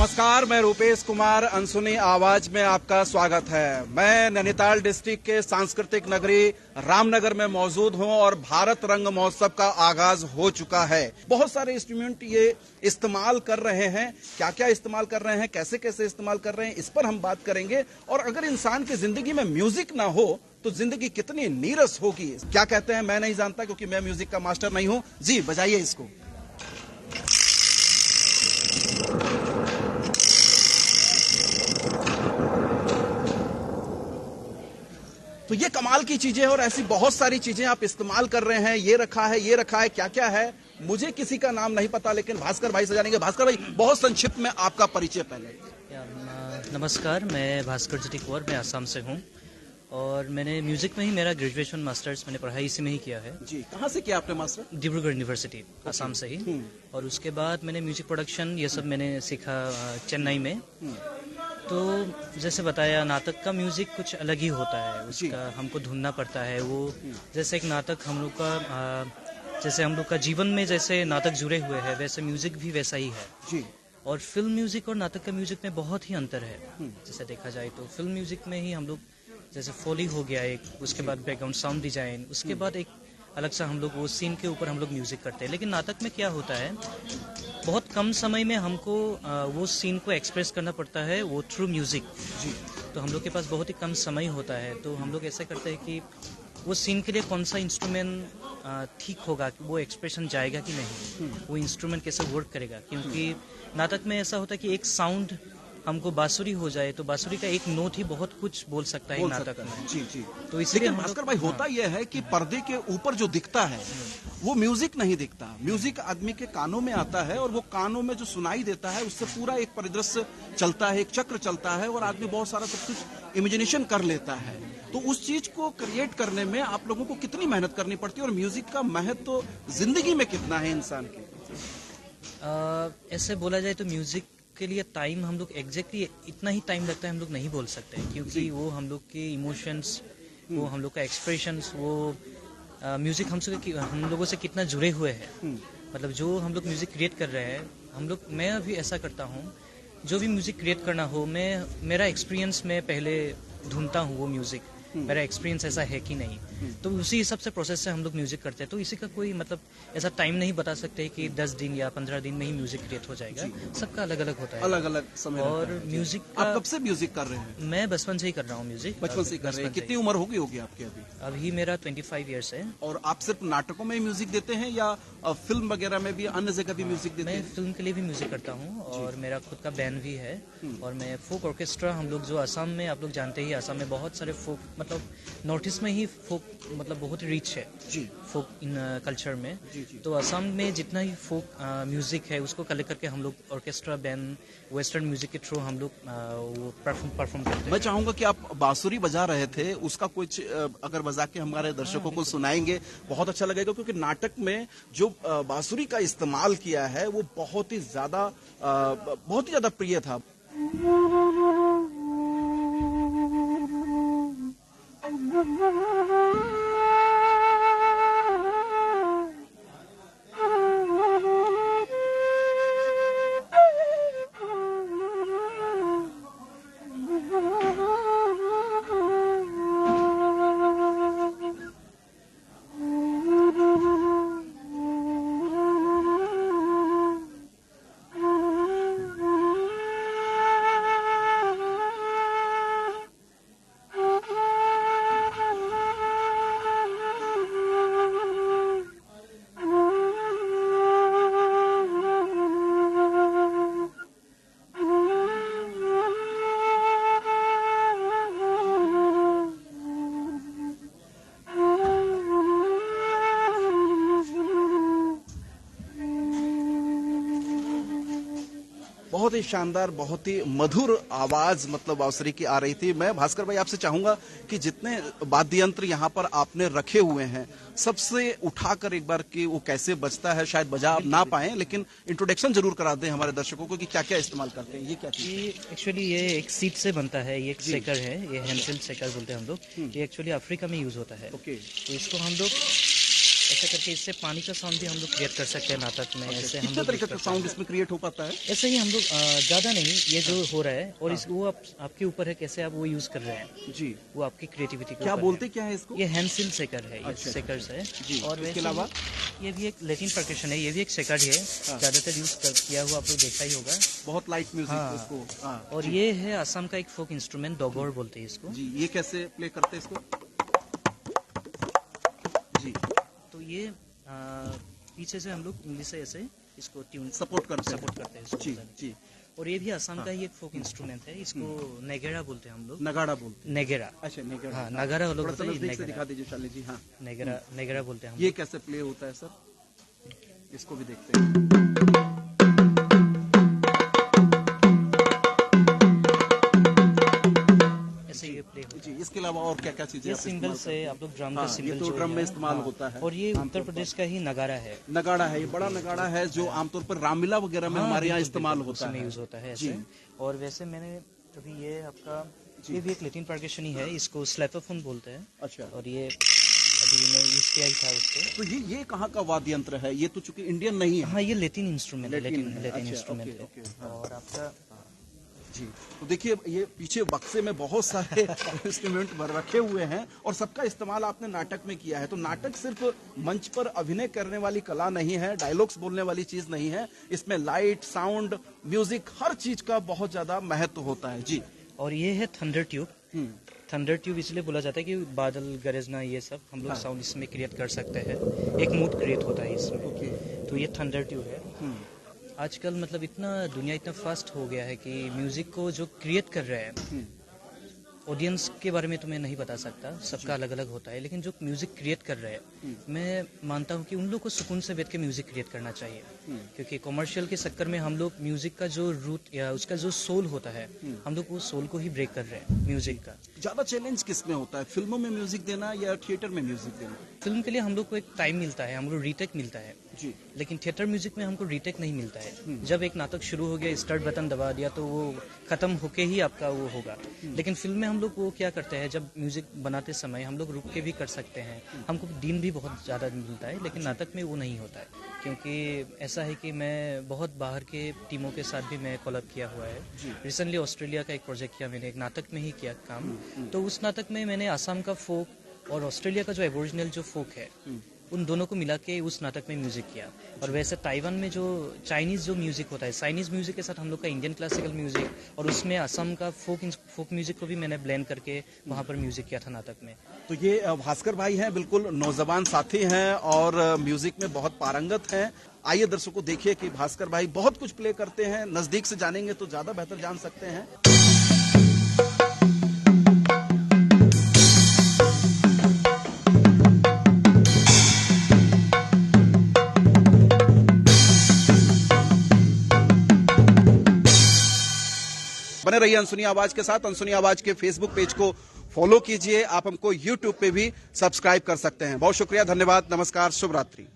नमस्कार, मैं रूपेश कुमार। अनसुनी आवाज में आपका स्वागत है। मैं नैनीताल डिस्ट्रिक्ट के सांस्कृतिक नगरी रामनगर में मौजूद हूं और भारत रंग महोत्सव का आगाज हो चुका है। बहुत सारे इंस्ट्रूमेंट ये इस्तेमाल कर रहे हैं। क्या क्या इस्तेमाल कर रहे हैं, कैसे कैसे इस्तेमाल कर रहे हैं, इस पर हम बात करेंगे। और अगर इंसान की जिंदगी में म्यूजिक ना हो तो जिंदगी कितनी नीरस होगी। क्या कहते हैं मैं नहीं जानता, क्योंकि मैं म्यूजिक का मास्टर नहीं हूं। जी बजाइए इसको। तो ये कमाल की चीजें और ऐसी बहुत सारी चीजें आप इस्तेमाल कर रहे हैं। ये रखा है, ये रखा है, क्या क्या है मुझे किसी का नाम नहीं पता, लेकिन भास्कर भाई से जानेंगे। भास्कर भाई, बहुत संक्षिप्त में आपका परिचय पहले। नमस्कार, मैं भास्कर जी कुंवर, मैं असम से हूँ और मैंने म्यूजिक में ही मेरा ग्रेजुएशन मास्टर्स मैंने पढ़ाई इसी में ही किया है। जी, कहाँ से किया आपने मास्टर? डिब्रूगढ़ यूनिवर्सिटी, असम से ही। और उसके बाद मैंने म्यूजिक प्रोडक्शन ये सब मैंने सीखा चेन्नई में। तो जैसे बताया, नाटक का म्यूजिक कुछ अलग ही होता है, उसका हमको ढूंढना पड़ता है। वो जैसे एक नाटक हम लोग का, जैसे हम लोग का जीवन में जैसे नाटक जुड़े हुए हैं, वैसे म्यूजिक भी वैसा ही है जी। और फिल्म म्यूजिक और नाटक का म्यूजिक में बहुत ही अंतर है। जैसे देखा जाए तो फिल्म म्यूजिक में ही हम लोग जैसे फोली हो गया एक, उसके बाद बैकग्राउंड साउंड डिजाइन, उसके बाद एक अलग सा हम लोग वो सीन के ऊपर हम लोग म्यूजिक करते हैं। लेकिन नाटक में क्या होता है, बहुत कम समय में हमको वो सीन को एक्सप्रेस करना पड़ता है, वो थ्रू म्यूजिक जी। तो हम लोग के पास बहुत ही कम समय होता है, तो हम लोग ऐसा करते हैं कि वो सीन के लिए कौन सा इंस्ट्रूमेंट ठीक होगा, वो एक्सप्रेशन जाएगा कि नहीं, वो इंस्ट्रूमेंट कैसे वर्क करेगा। क्योंकि नाटक में ऐसा होता है कि एक साउंड हमको बांसुरी हो जाए तो बांसुरी का एक नोट ही बहुत कुछ बोल सकता है नाटक में जी जी। तो इसलिए भास्कर भाई, होता यह है कि पर्दे के ऊपर जो दिखता है वो म्यूजिक नहीं दिखता। म्यूजिक आदमी के कानों में आता है और वो कानों में जो सुनाई देता है उससे पूरा एक परिदृश्य चलता है, एक चक्र चलता है और आदमी बहुत सारा सब कुछ इमेजिनेशन कर लेता है। तो उस चीज को क्रिएट करने में आप लोगों को कितनी मेहनत करनी पड़ती है और म्यूजिक का महत्व तो जिंदगी में कितना है इंसान के? ऐसे बोला जाए तो म्यूजिक के लिए टाइम हम लोग एग्जैक्टली इतना ही टाइम लगता है हम लोग नहीं बोल सकते, क्योंकि वो हम लोग के इमोशंस, वो हम लोग का एक्सप्रेशंस, वो म्यूजिक हम लोगों से कितना जुड़े हुए हैं। मतलब जो हम लोग म्यूजिक क्रिएट कर रहे हैं, हम लोग, मैं अभी ऐसा करता हूँ, जो भी म्यूजिक क्रिएट करना हो, मेरा एक्सपीरियंस में पहले ढूंढता हूँ वो म्यूजिक, मेरा एक्सपीरियंस ऐसा है कि नहीं, तो उसी हिसाब से प्रोसेस से हम लोग म्यूजिक करते हैं। तो इसी का कोई मतलब ऐसा टाइम नहीं बता सकते कि 10 दिन या 15 दिन में ही म्यूजिक क्रिएट हो जाएगा। सबका अलग अलग होता है, अलग अलग समय। और म्यूजिक आप कब से म्यूजिक कर रहे हैं? मैं बचपन से ही कर रहा हूँ म्यूजिक। बचपन से कर रहे हैं? कितनी उम्र होगी आपकी अभी? अभी मेरा 25 ईयर्स है। और आप सिर्फ नाटकों में ही म्यूजिक देते हैं या फिल्म वगैरह में भी, अन्य जगह भी म्यूजिक देते हैं? मैं फिल्म के लिए भी म्यूजिक करता हूँ और मेरा खुद का बैंड भी है। और मैं फोक ऑर्केस्ट्रा, हम लोग जो असम में, आप लोग जानते ही असम में बहुत सारे फोक, मतलब नॉर्थ ईस्ट में ही फोक मतलब बहुत ही रिच है जी, फोक इन कल्चर में जी। तो असम में जितना ही फोक म्यूजिक है उसको कलेक्ट करके हम लोग ऑर्केस्ट्रा बैंड वेस्टर्न म्यूजिक के थ्रू हम लोग वो परफॉर्म करते हैं। मैं चाहूंगा कि आप बांसुरी बजा रहे थे, उसका कुछ अगर बजा के हमारे दर्शकों को सुनाएंगे बहुत अच्छा लगेगा, क्योंकि नाटक में जो बांसुरी का इस्तेमाल किया है वो बहुत ही ज्यादा प्रिय था। बहुत ही शानदार, बहुत ही मधुर आवाज मतलब बांसुरी की आ रही थी। मैं भास्कर भाई आपसे चाहूंगा कि जितने वाद्य यंत्र यहाँ पर आपने रखे हुए हैं, सबसे उठाकर एक बार कि वो कैसे बजता है, शायद बजा ना पाए, लेकिन इंट्रोडक्शन जरूर करा दें हमारे दर्शकों को कि क्या क्या इस्तेमाल करते हैं। ये क्या चीज? ये एक्चुअली ये एक सीड से बनता है, ये एक सेकर है, ये हैंडसेल सेकर बोलते हैं हम लोग। ये एक्चुअली अफ्रीका में यूज होता है। ओके। तो इसको हम लोग ऐसा करके इससे पानी का साउंड भी हम लोग क्रिएट कर सकते हैं नाटक में। ऐसे हम कितने लोग तरीके का साउंड इसमें क्रिएट हो पाता है? ऐसे ही हम लोग ज़्यादा नहीं, ये जो हो रहा है और इस वो आपके ऊपर है कैसे आप वो यूज़ कर रहे हैं जी, वो आपकी क्रिएटिविटी क्या बोलते क्या है इसको? ये हैंडसिल सेकर है, ये अच्छा, सेकर्स है। जी, और इसके वैसे अलावा ये भी एक लैटिन परकशन है, ये भी एक सेकर ही है, ज़्यादातर यूज़ किया हुआ आप लोग देखा ही होगा। बहुत लाइट म्यूजिक हाँ। इसको। हाँ, और ये है असम का एक फोक इंस्ट्रूमेंट, डोगोर बोलते हैं इसको। जी, ये कैसे प्ले करते हैं इसको? जी, तो ये पीछे से हम लोग इंग्लिश से ऐसे इसको ट्यून सपोर्ट करते हैं। हैं इसको जी, बजाने। जी, और ये भी असम का ही एक फोक इंस्ट्रूमेंट है, इसको नेगेरा बोलते हैं हम लोग। नगाड़ा बोलते नेगेरा, हैं। अच्छा, नेगड़ा। हाँ, नगारा लोग थोड़ा सा बोलते हैं, नजदीक से नेगरा। दिखा दीजिए शाली जी। हाँ, नेगरा, नेगरा बोलते हैं हम ये कैसे प्ले होता है सर? इसको भी देखते हैं। लोग। ऐसे ये प्ले होता है। जी, इसके अलावा और क्या क्या चीजें ये आप इस्तेमाल सिंबल करते से हैं? आप लोग ड्रम हाँ, का सिंबल ये तो जो ड्रम है, में इस्तेमाल होता है। और ये आमतौर उत्तर पर। प्रदेश का ही नगारा है। नगाड़ा है, ये बड़ा नगाड़ा है जो आमतौर पर रामलीला वगैरह में हाँ, हमारे यहाँ बिल्कुल, इस्तेमाल बिल्कुल, होता उसमें है। यूज होता है जी। ऐसे। और वैसे मैंने अभी ये आपका ये भी एक लैटिन परकशन ही है, इसको स्लैफोफोन बोलते हैं। अच्छा, और ये अभी मैं यूज किया ही था उसको। तो ये कहाँ का वाद्य यंत्र है? ये तो चूंकि इंडियन नहीं है। हाँ, ये लैटिन इंस्ट्रूमेंट है, लैटिन है। लैटिन अच्छा, इंस्ट्रूमेंट ओके, है। ओके, हाँ। और आपका जी, तो देखिए ये पीछे बक्से में बहुत सारे इंस्ट्रूमेंट रखे हुए हैं और सबका इस्तेमाल आपने नाटक में किया है। तो नाटक सिर्फ मंच पर अभिनय करने वाली कला नहीं है, डायलॉग्स बोलने वाली चीज नहीं है। इसमें लाइट, साउंड, म्यूजिक, हर चीज का बहुत ज्यादा महत्व होता है। जी, और ये है थंडर ट्यूब। थंडर ट्यूब इसलिए बोला जाता है कि बादल गरजना ये सब हम लोग हाँ। साउंड इसमें क्रिएट कर सकते हैं, एक मूड क्रिएट होता है इसमें। ओके। तो ये थंडर ट्यूब है। आजकल मतलब इतना दुनिया इतना फास्ट हो गया है कि म्यूजिक को जो क्रिएट कर रहे हैं, ऑडियंस के बारे में तो मैं नहीं बता सकता, सबका अलग अलग होता है, लेकिन जो म्यूजिक क्रिएट कर रहे हैं मैं मानता हूँ कि उन लोग को सुकून से बैठ के म्यूजिक क्रिएट करना चाहिए। क्योंकि कमर्शियल के चक्कर में हम लोग म्यूजिक का जो रूट या उसका जो सोल होता है, हम लोग वो सोल को ही ब्रेक कर रहे हैं म्यूजिक का। ज्यादा चैलेंज किस में होता है, फिल्मों में म्यूजिक देना या थिएटर में म्यूजिक देना? फिल्म के लिए हम लोग को एक टाइम मिलता है, हम लोग रीटेक मिलता है। जी, लेकिन थिएटर म्यूजिक में हमको रीटेक नहीं मिलता है। जब एक नाटक शुरू हो गया, स्टार्ट बटन दबा दिया तो वो खत्म होके ही आपका वो होगा। लेकिन फिल्म में हम लोग वो क्या करते हैं, जब म्यूजिक बनाते समय हम लोग रुक के भी कर सकते हैं, हमको दिन भी बहुत ज़्यादा मिलता है। लेकिन नाटक में वो नहीं होता है, क्योंकि ऐसा है कि मैं बहुत बाहर के टीमों के साथ भी मैं कोलैब किया हुआ है। रिसेंटली ऑस्ट्रेलिया का एक प्रोजेक्ट किया मैंने, एक नाटक में ही किया काम। तो उस नाटक में मैंने असम का फोक और ऑस्ट्रेलिया का जो एबोरिजिनल जो फोक है, उन दोनों को मिला के उस नाटक में म्यूजिक किया। और वैसे ताइवान में जो चाइनीज जो म्यूजिक होता है, चाइनीज म्यूजिक के साथ हम लोग का इंडियन क्लासिकल म्यूजिक और उसमें असम का फोक म्यूजिक को भी मैंने ब्लेंड करके वहाँ पर म्यूजिक किया था नाटक में। तो ये भास्कर भाई हैं, बिल्कुल नौजवान साथी हैं और म्यूजिक में बहुत पारंगत हैं। आइए दर्शकों देखिए कि भास्कर भाई बहुत कुछ प्ले करते हैं। नजदीक से जानेंगे तो ज्यादा बेहतर जान सकते हैं। बने रहिए अनसुनी आवाज के साथ। अनसुनी आवाज के फेसबुक पेज को फॉलो कीजिए। आप हमको यूट्यूब पे भी सब्सक्राइब कर सकते हैं। बहुत शुक्रिया, धन्यवाद, नमस्कार, शुभ रात्रि।